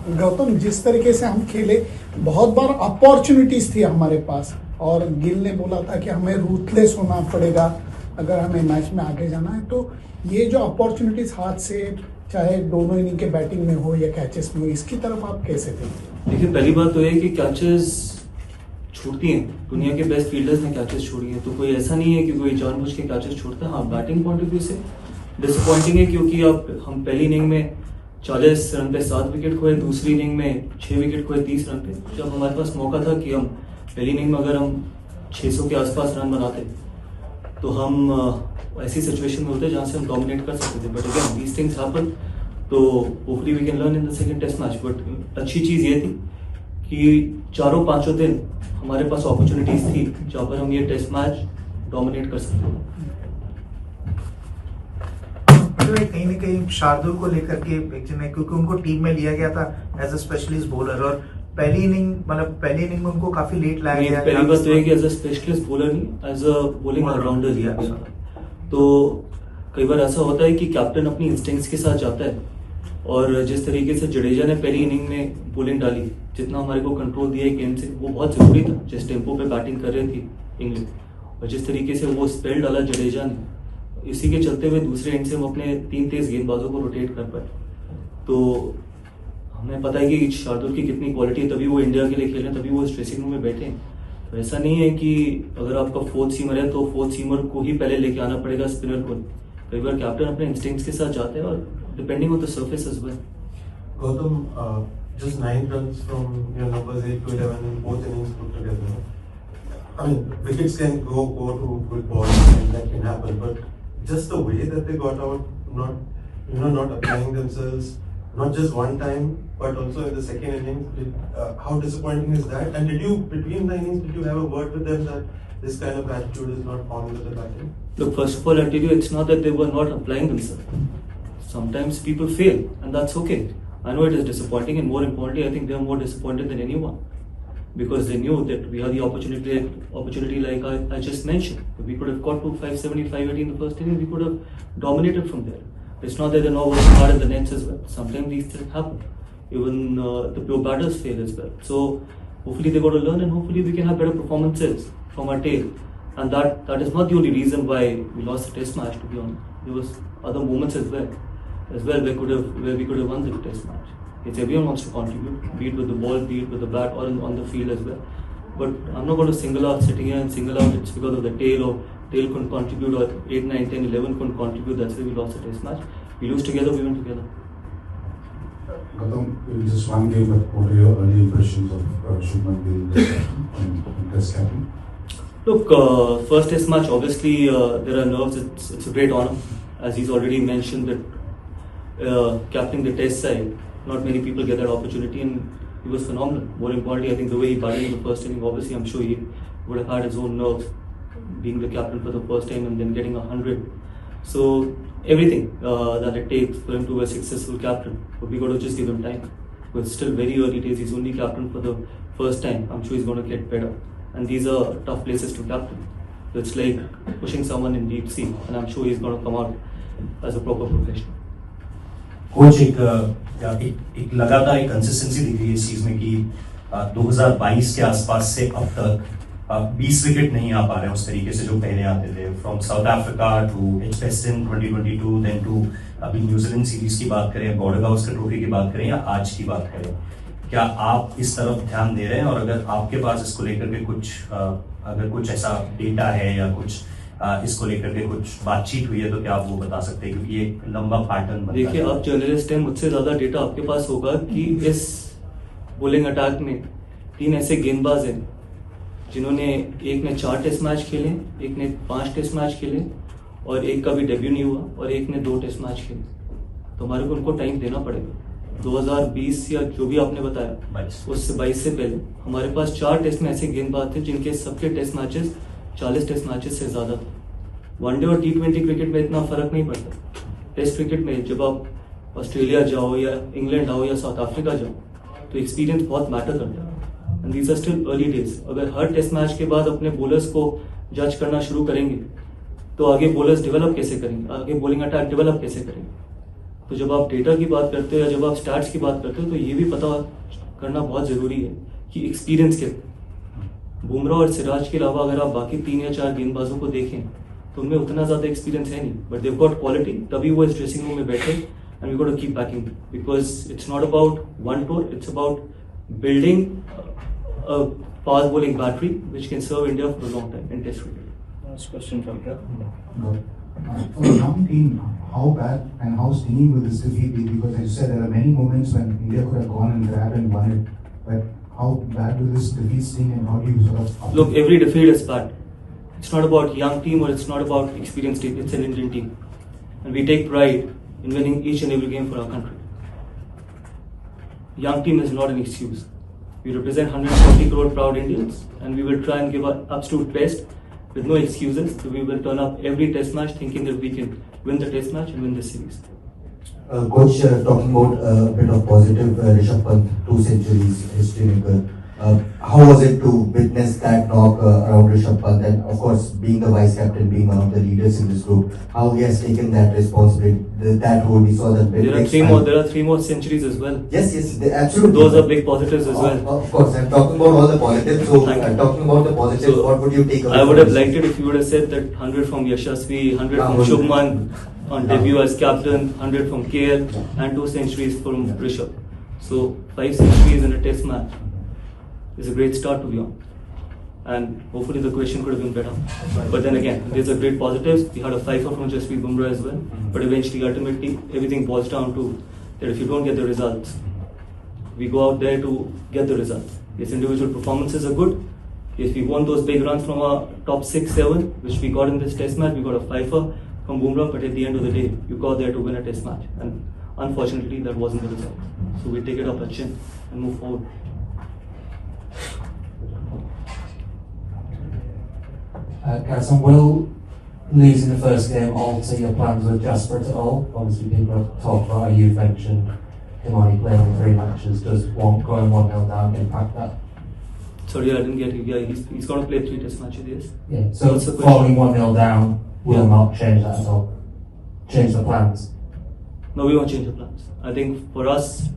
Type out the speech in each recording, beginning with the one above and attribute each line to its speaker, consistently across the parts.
Speaker 1: गौतम, जिस तरीके से हम खेले, बहुत बार अपॉर्चुनिटीज थी हमारे पास और गिल ने बोला था कि हमें रूथलेस होना पड़ेगा अगर हमें मैच में आगे जाना है। तो ये जो अपॉर्चुनिटीज हाथ से, चाहे दोनों इनिंग के बैटिंग में हो या कैचेस में हो, इसकी तरफ आप कैसे थे?
Speaker 2: देखिए, पहली बात तो है कि कैचेस छूटती हैं, दुनिया के बेस्ट फील्डर्स ने कैचेस छोड़ी हैं, तो कोई ऐसा नहीं है कि कोई जानबूझ के कैचेस छोड़ता है। हाँ, बैटिंग पॉइंट ऑफ व्यू से डिसअपॉइंटिंग है, क्योंकि अब हम पहली इनिंग में 40 रन पे 7 विकेट खोए, दूसरी इनिंग में 6 विकेट खोए 30 रन पे। जब हमारे पास मौका था कि हम पहली इनिंग में अगर हम 600 के आसपास रन बनाते तो हम ऐसी सिचुएशन में होते जहाँ से हम डोमिनेट कर सकते थे। But again these things happen, तो hopefully we can learn in the second test match. But अच्छी चीज़ ये थी कि चारों पांचों दिन हमारे पास अपॉर्चुनिटीज थी जहाँ पर हम ये टेस्ट मैच डोमिनेट कर सकते थे।
Speaker 3: कहीं ना कहीं शार्दुल को लेकर के क्योंकि उनको टीम में लिया गया था एज अ स्पेशलिस्ट बॉलर, और पहली इनिंग में उनको काफी लेट लाया गया।
Speaker 2: पहली बात तो है कि एज अ स्पेशलिस्ट बॉलर नहीं, एज अ बॉलिंग ऑलराउंडर लिया गया। तो कई बार ऐसा होता है कि कैप्टन अपनी इंस्टिंक्ट्स के साथ जाता है, और जिस तरीके से जडेजा ने पहली इनिंग में बॉलिंग डाली, जितना हमारे को कंट्रोल दिया गेम से, वो बहुत जरूरी था। जिस टेम्पो पे बैटिंग कर रही थी इंग्लैंड, और जिस तरीके से वो स्पेल डाला जडेजा ने, इसी के चलते हुए दूसरे एंड से हम अपने 3 तेज गेंदबाजों को रोटेट कर पाए। तो हमें पता है कि शार्दुल की कितनी क्वालिटी है, तभी वो इंडिया के लिए खेल रहे हैं, तभी वो ड्रेसिंग रूम में बैठे हैं। तो ऐसा नहीं है कि अगर आपका 4th सीमर है तो 4th सीमर को ही पहले लेके आना पड़ेगा, स्पिनर को। कई बार कैप्टन अपने इंस्टिंक्ट्स के साथ जाते हैं, और depending on the surface as well.
Speaker 4: Gautam, just 9 runs from your numbers 8 to 11 in both innings put together. I mean, wickets can go to good balls, and that can happen. But just the way that they got out, not applying themselves, not just one time, but also in the second innings. How disappointing is that? And between the innings, did you have a word with them that this kind of attitude is not found with the batting?
Speaker 2: Look, first of all, I'll tell you, it's not that they were not applying themselves. Sometimes people fail, and that's okay. I know it is disappointing, and more importantly, I think they are more disappointed than anyone, because they knew that we had the opportunity like I just mentioned. We could have got to 570, 580 in the first inning. We could have dominated from there. It's not that they're not working hard at the nets as well. Sometimes these things happen. Even the pure batters fail as well. So hopefully they got to learn, and hopefully we can have better performances from our tail. And that is not the only reason why we lost the test match, to be honest. There was other moments as well where we could have won the test match. It's everyone wants to contribute, be it with the ball, be it with the bat, or on the field as well. But I'm not going to single out it's because of the tail, or tail couldn't contribute, or 8, 9, 10, 11 couldn't contribute. That's why we lost the test match. We lose together, we win together.
Speaker 5: Gautam, just one game, but what are your early impressions of Shubman Gill in Test captain?
Speaker 2: Look, first test match, obviously there are nerves. It's a great honor, as he's already mentioned that captaining the test side, not many people get that opportunity, and he was phenomenal. More importantly, I think the way he batted in the first inning, obviously I'm sure he would have had his own nerves, being the captain for the first time and then getting 100. So everything that it takes for him to be a successful captain, but we got to just give him time. It's still very early days. He's only captain for the first time. I'm sure he's going to get better, and these are tough places to captain. So it's like pushing someone in deep sea, and I'm sure he's going to come out as a proper professional.
Speaker 6: Coach एक लगातार एक consistency दिख रही है इस चीज में कि 2022 के आसपास से अब तक 20 विकेट नहीं आ पा रहे हैं उस तरीके से जो पहले आते थे, फ्रॉम साउथ अफ्रीका टू एचपेस्टन 2022, देन टू अभी न्यूजीलैंड सीरीज की बात करें, बॉर्डर गावस्कर ट्रॉफी की बात करें, या आज की बात करें, क्या आप इस तरफ ध्यान दे रहे हैं? और अगर आपके पास इसको लेकर के अगर कुछ ऐसा डेटा है या कुछ इसको लेकर के कुछ बातचीत हुई है तो क्या आप वो बता सकते हैं, क्योंकि ये लंबा पैटर्न बनता है।
Speaker 2: देखिए, आप जर्नलिस्ट हैं, मुझसे ज्यादा डेटा आपके पास होगा कि इस बॉलिंग अटैक में 3 ऐसे गेंदबाज हैं जिन्होंने, एक ने 4 टेस्ट मैच खेले, एक ने 5 टेस्ट मैच खेले, और एक का भी डेब्यू नहीं हुआ, और एक ने 2 टेस्ट मैच खेले। तो हमारे को उनको टाइम देना पड़ेगा। 2020 या जो भी आपने बताया, उससे 22 से पहले हमारे पास 4 टेस्ट में ऐसे गेंदबाज थे जिनके सबके टेस्ट मैचेस 40 टेस्ट मैचेस से ज्यादा था। वनडे और T20 क्रिकेट में इतना फर्क नहीं पड़ता। टेस्ट क्रिकेट में जब आप ऑस्ट्रेलिया जाओ या इंग्लैंड आओ या साउथ अफ्रीका जाओ, तो एक्सपीरियंस बहुत मैटर करता है, and these are still early days. अगर हर टेस्ट मैच के बाद अपने बॉलर्स को जज करना शुरू करेंगे तो आगे बॉलर्स डेवलप कैसे करेंगे, आगे बॉलिंग अटैक डेवलप कैसे करेंगे? तो जब आप डेटा की बात करते हो या जब आप स्टैट्स की बात करते हो तो ये भी पता करना बहुत ज़रूरी है कि एक्सपीरियंस क्या है। बुमराह और सिराज के अलावा अगर आप बाकी 3 या 4 गेंदबाजों को देखें तो उनमें उतना ज़्यादा एक्सपीरियंस है नहीं, बट देव गॉट क्वालिटी, तभी वो इस ड्रेसिंग रूम में बैठे and we got to keep backing because it's not about one tour, it's about building a fast bowling battery which can serve India for a long time in Test cricket.
Speaker 7: Last question from here.
Speaker 5: For a young team, how bad and how stinging will this defeat be? Because as you said, there are many moments when India could have gone and grabbed and won it. But how bad will this defeat sting and how do you sort of...
Speaker 2: Look, every defeat is bad. It's not about young team or it's not about experienced team. It's an Indian team. And we take pride in winning each and every game for our country. Young team is not an excuse. We represent 140 crore proud Indians and we will try and give our absolute best with no excuses. So we will turn up every test match thinking that we can win the test match and win the series.
Speaker 8: Coach, talking about a bit of positive, Rishabh Pant, 2 centuries, history maker. How was it to witness that knock around Rishabh Pant and of course being the vice captain, being one of the leaders in this group, how he has taken that responsibility, that role, we saw that.
Speaker 2: There are 3 more centuries as well.
Speaker 8: Yes, absolutely.
Speaker 2: Those are big positives as well.
Speaker 8: Of course, I'm talking about all the positives. So, talking about the positives,
Speaker 2: So,
Speaker 8: what would you take away?
Speaker 2: I would have liked it if you would have said that 100 from Yashasvi, 100 from Shubman on debut as captain, 100 from KL, and 2 centuries from Rishabh. So 5 centuries in a test match is a great start to be on. And hopefully the question could have been better. But then again, there's a great positives. We had a fifer from Jasprit Bumrah as well. But eventually, ultimately, everything boils down to that if you don't get the results, we go out there to get the results. Yes, individual performances are good. Yes, we won those big runs from our top 6, 7, which we got in this test match. We got a fifer from Bumrah, but at the end of the day, you got there to win a test match. And unfortunately, that wasn't the result. So we take it up our chin and move forward.
Speaker 9: Carson, will losing the first game alter your plans with Jasper at all? Obviously, people have talked about, you've mentioned him only playing 3 matches. Does going 1-0 down impact that?
Speaker 2: Sorry, I didn't get you. Yeah, he's going to play 3 test matches, yes.
Speaker 9: Yeah, so falling 1-0 down will not change that at all? Change the plans?
Speaker 2: No, we won't change the plans. I think for us,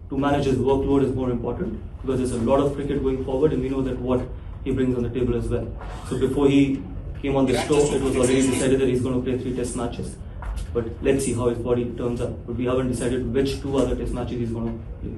Speaker 2: to manage his workload is more important because there's a lot of cricket going forward and we know that what he brings on the table as well. So before he came on the show, it was already decided that he's going to play 3 test matches. But let's see how his body turns up. But we haven't decided which 2 other test matches he's going to play.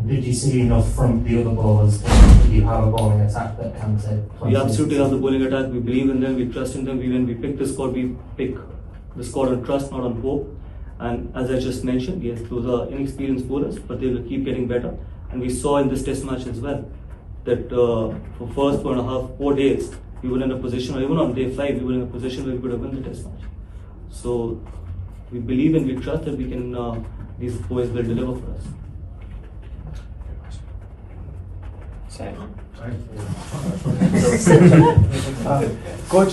Speaker 9: Did you see enough from the other bowlers that you have a bowling attack that can say?
Speaker 2: We absolutely have the bowling attack. We believe in them. We trust in them. When we pick the squad, we pick the squad on trust, not on hope. And as I just mentioned, yes, those are inexperienced bowlers, but they will keep getting better. And we saw in this test match as well that for first 4 days, we were in a position, or even on day 5, we were in a position where we could have won the test match. So we believe and we trust that we can, these boys will deliver for us.
Speaker 10: Coach,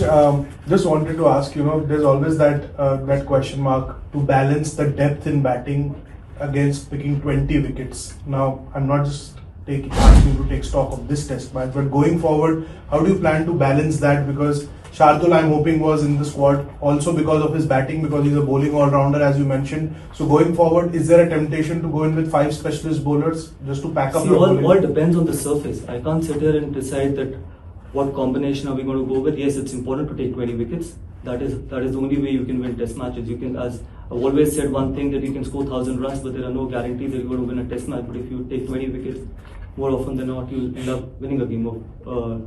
Speaker 10: just wanted to ask, there's always that question mark to balance the depth in batting against picking 20 wickets. Now, I'm not just asking you to take stock of this test match, but going forward, how do you plan to balance that? Because Shardul, I'm hoping, was in the squad also because of his batting, because he's a bowling all-rounder, as you mentioned. So going forward, is there a temptation to go in with 5 specialist bowlers just to pack up your bowling?
Speaker 2: All depends on the surface. I can't sit here and decide that what combination are we going to go with. Yes, it's important to take 20 wickets. That is the only way you can win test matches. You can, as I've always said one thing, that you can score 1,000 runs, but there are no guarantees that you're going to win a test match. But if you take 20 wickets, more often than not, you'll end up winning a game of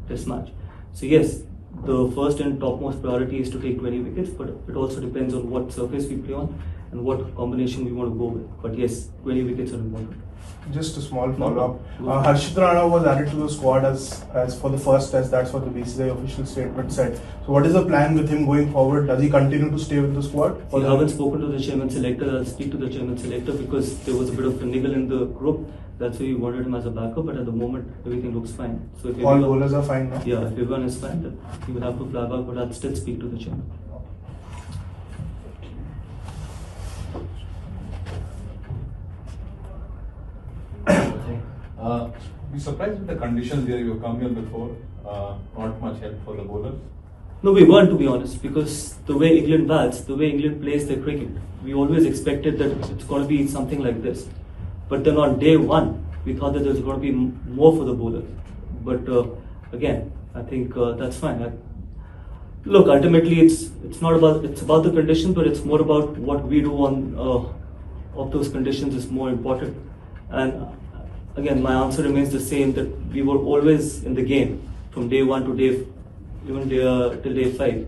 Speaker 2: test match. So yes, the first and topmost priority is to take 20 wickets, but it also depends on what surface we play on and what combination we want to go with. But yes, 20 wickets are important.
Speaker 10: Just a small follow-up. Harshit Rana was added to the squad as for the first test. That's what the BCCI official statement said. So what is the plan with him going forward? Does he continue to stay with the squad?
Speaker 2: I haven't spoken to the chairman selector. I'll speak to the chairman selector because there was a bit of a niggle in the group. That's why we wanted him as a backup, but at the moment everything looks fine. So if
Speaker 10: all bowlers are fine now?
Speaker 2: Yeah, if everyone is fine, then he will have to fly back, but I'll still speak to the chairman.
Speaker 11: Be surprised with the conditions here. You have come here before. Not much help for the bowlers.
Speaker 2: No, we weren't, to be honest, because the way England bats, the way England plays their cricket, we always expected that it's going to be something like this. But then on day one, we thought that there's going to be more for the bowlers. But again, I think that's fine. Look, ultimately, it's about the condition, but it's more about what we do on of those conditions is more important. And again, my answer remains the same, that we were always in the game from day one to till day 5.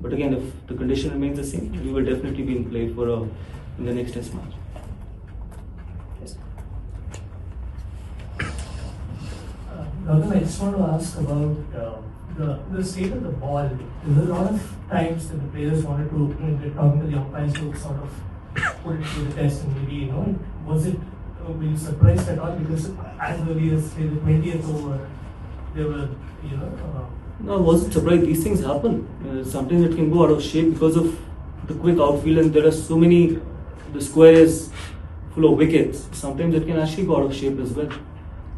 Speaker 2: But again, if the condition remains the same, we will definitely be in play for in the next test match. Yes.
Speaker 7: Gautam, I just want to ask about the state of the ball. There's a lot of times that the players wanted to, when they're talking to the umpires, to sort of put it through the test, and maybe, was it, were you surprised at all? Because as early as, say, the 20th over, they were,
Speaker 2: No, I wasn't surprised. These things happen. Sometimes it can go out of shape because of the quick outfield, and there are so many, the square is full of wickets. Sometimes it can actually go out of shape as well.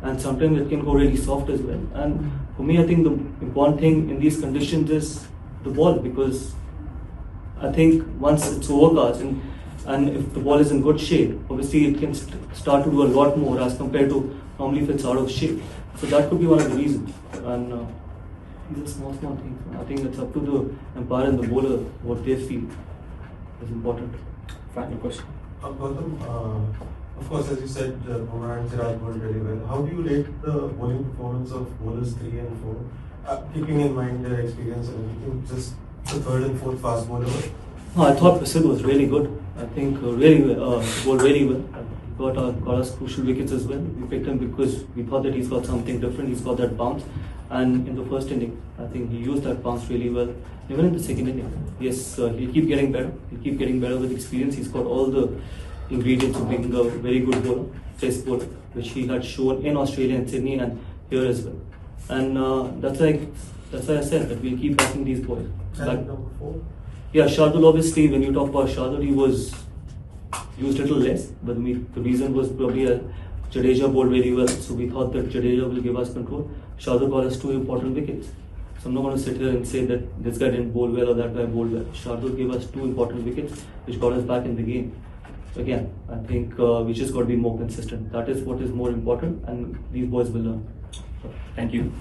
Speaker 2: And sometimes it can go really soft as well. And for me, I think the important thing in these conditions is the ball, because I think once it's overcast and if the ball is in good shape, obviously it can start to do a lot more as compared to normally if it's out of shape. So that could be one of the reasons. And these are small things. I think it's up to the umpire and the bowler what they feel is important.
Speaker 4: Final question. Gautam, of course, as you said, Umar and Siraj bowled really well. How do you rate the bowling performance of bowlers 3 and 4? Keeping in mind their experience and everything, just the 3rd and 4th fast bowler?
Speaker 2: I thought Prasidh was really good. I think really bowled really well. Got us crucial wickets as well. We picked him because we thought that he's got something different. He's got that bounce. And in the first inning, I think he used that bounce really well. Even in the second inning, yes, he'll keep getting better. He'll keep getting better with experience. He's got all the ingredients of being a very good bowler, chess bowler, which he had shown in Australia and Sydney and here as well. And that's why I said that we'll keep backing these boys.
Speaker 4: And number 4?
Speaker 2: Yeah, Shardul, obviously, when you talk about Shardul, he was used a little less, but the reason was probably Jadeja bowled very well, so we thought that Jadeja will give us control. Shardul got us 2 important wickets. So I'm not going to sit here and say that this guy didn't bowl well or that guy bowled well. Shardul gave us 2 important wickets, which got us back in the game. Again, I think we just got to be more consistent. That is what is more important, and these boys will learn. Thank you.